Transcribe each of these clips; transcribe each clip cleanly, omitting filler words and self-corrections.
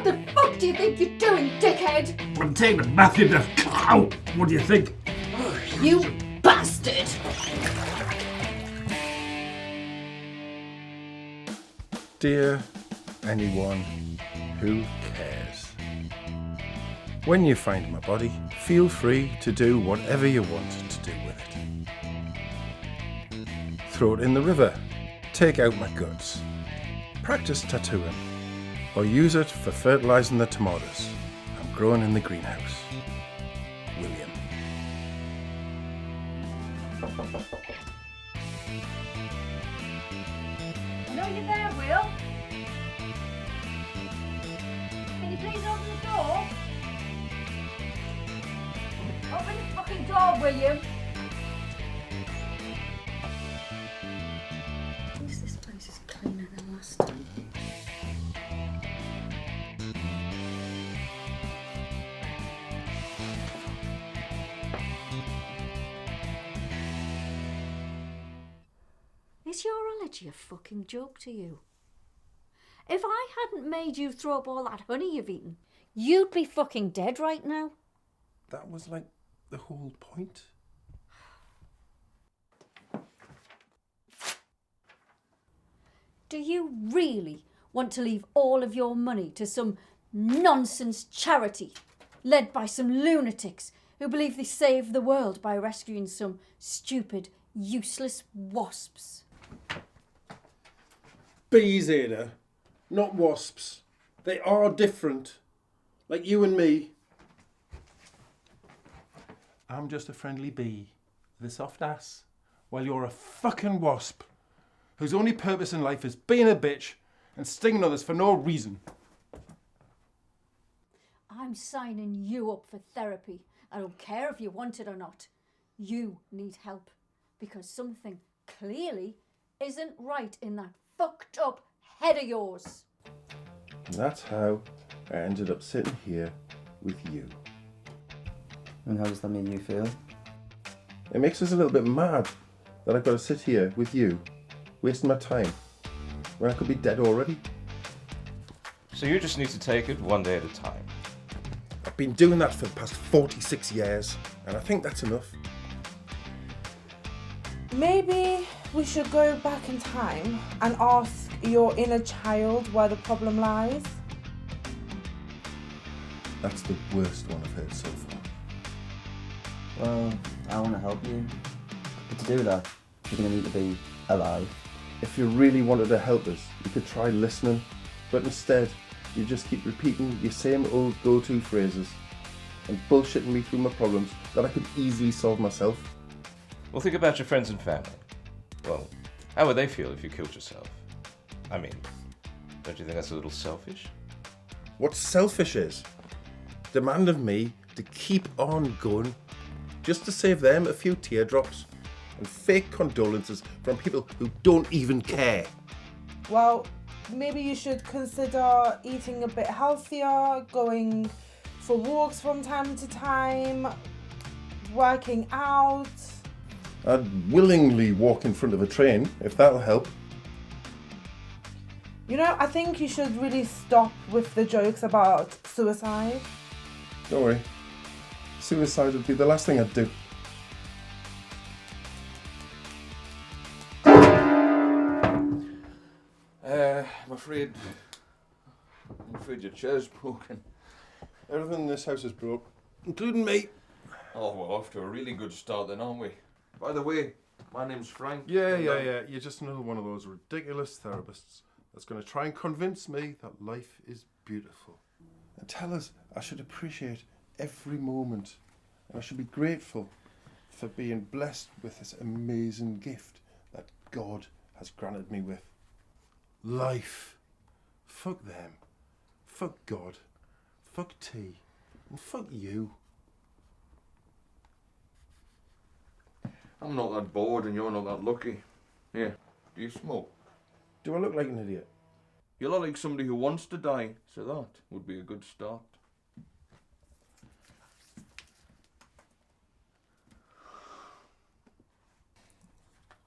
the fuck do you think you're doing, dickhead? I'm taking a bath in the cow. What do you think? You bastard! Dear anyone who cares, when you find my body, feel free to do whatever you want to do with it. Throw it in the river, take out my guts, practice tattooing, or use it for fertilising the tomatoes I'm growing in the greenhouse. William. I know you're there, Will. Can you please open the door? Open the fucking door, William. At least this place is cleaner than last time. Is your allergy a fucking joke to you? If I hadn't made you throw up all that honey you've eaten, you'd be fucking dead right now. That was like the whole point. Do you really want to leave all of your money to some nonsense charity led by some lunatics who believe they save the world by rescuing some stupid, useless wasps? Bees, Ada, not wasps. They are different. Like you and me. I'm just a friendly bee with a soft ass, while you're a fucking wasp whose only purpose in life is being a bitch and stinging others for no reason. I'm signing you up for therapy. I don't care if you want it or not. You need help because something clearly isn't right in that fucked up head of yours. And that's how I ended up sitting here with you. And how does that make you feel? It makes us a little bit mad that I've got to sit here with you, wasting my time, when I could be dead already. So you just need to take it one day at a time. I've been doing that for the past 46 years, and I think that's enough. Maybe we should go back in time and ask your inner child where the problem lies. That's the worst one I've heard so far. Well, I want to help you. But to do that, you're going to need to be alive. If you really wanted to help us, you could try listening, but instead, you just keep repeating your same old go-to phrases and bullshitting me through my problems that I could easily solve myself. Well, think about your friends and family. Well, how would they feel if you killed yourself? I mean, don't you think that's a little selfish? What selfish is? Demand of me to keep on going just to save them a few teardrops and fake condolences from people who don't even care. Well, maybe you should consider eating a bit healthier, going for walks from time to time, working out. I'd willingly walk in front of a train if that'll help. You know, I think you should really stop with the jokes about suicide. Don't worry. Suicide would be the last thing I'd do. I'm afraid your chair's broken. Everything in this house is broke, including me. Oh, we're off to a really good start then, aren't we? By the way, my name's Frank. Yeah. You're just another one of those ridiculous therapists that's going to try and convince me that life is beautiful. And tell us I should appreciate every moment. And I should be grateful for being blessed with this amazing gift that God has granted me with. Life. Fuck them. Fuck God. Fuck tea. And fuck you. I'm not that bored and you're not that lucky. Here, do you smoke? Do I look like an idiot? You look like somebody who wants to die, so that would be a good start.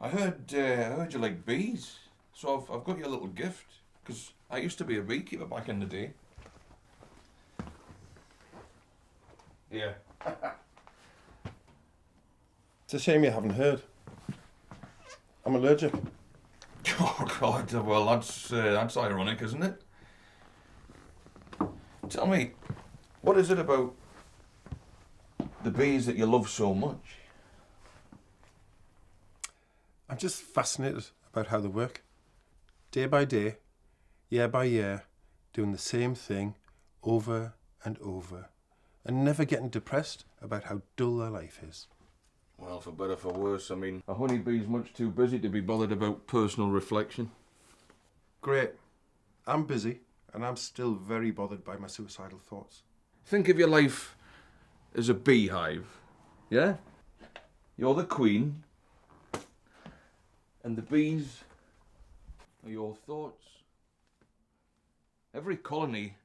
I heard you like bees, so I've got you a little gift, because I used to be a beekeeper back in the day. Yeah. It's a shame you haven't heard. I'm allergic. Oh God, well that's ironic, isn't it? Tell me, what is it about the bees that you love so much? I'm just fascinated about how they work. Day by day, year by year, doing the same thing over and over, and never getting depressed about how dull their life is. Well, for better for worse, I mean, a honeybee's much too busy to be bothered about personal reflection. Great. I'm busy, and I'm still very bothered by my suicidal thoughts. Think of your life as a beehive, yeah? You're the queen, and the bees are your thoughts. Every colony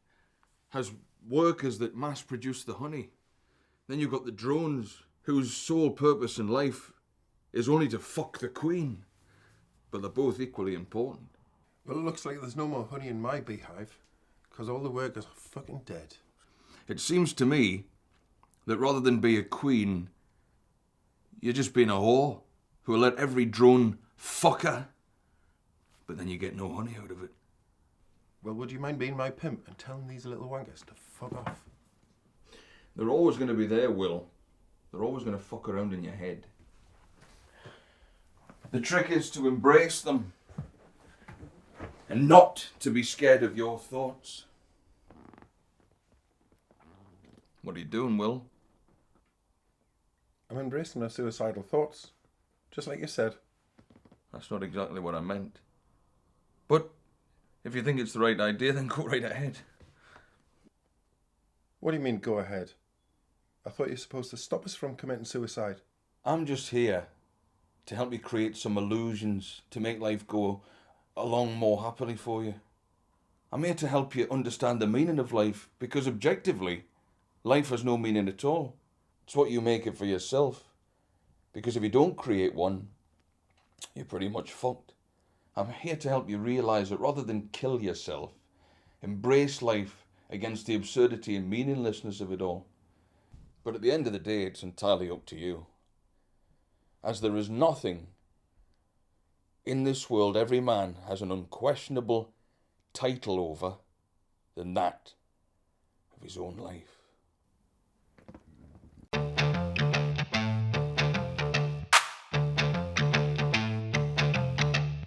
has workers that mass produce the honey. Then you've got the drones, whose sole purpose in life is only to fuck the queen. But they're both equally important. Well, it looks like there's no more honey in my beehive, because all the workers are fucking dead. It seems to me that rather than be a queen, you're just being a whore who will let every drone fuck her, but then you get no honey out of it. Well, would you mind being my pimp and telling these little wankers to fuck off? They're always going to be there, Will. They're always going to fuck around in your head. The trick is to embrace them and not to be scared of your thoughts. What are you doing, Will? I'm embracing my suicidal thoughts, just like you said. That's not exactly what I meant. But if you think it's the right idea, then go right ahead. What do you mean, go ahead? I thought you were supposed to stop us from committing suicide. I'm just here to help you create some illusions to make life go along more happily for you. I'm here to help you understand the meaning of life, because objectively, life has no meaning at all. It's what you make it for yourself. Because if you don't create one, you're pretty much fucked. I'm here to help you realise that rather than kill yourself, embrace life against the absurdity and meaninglessness of it all. But at the end of the day, it's entirely up to you. As there is nothing in this world every man has an unquestionable title over than that of his own life.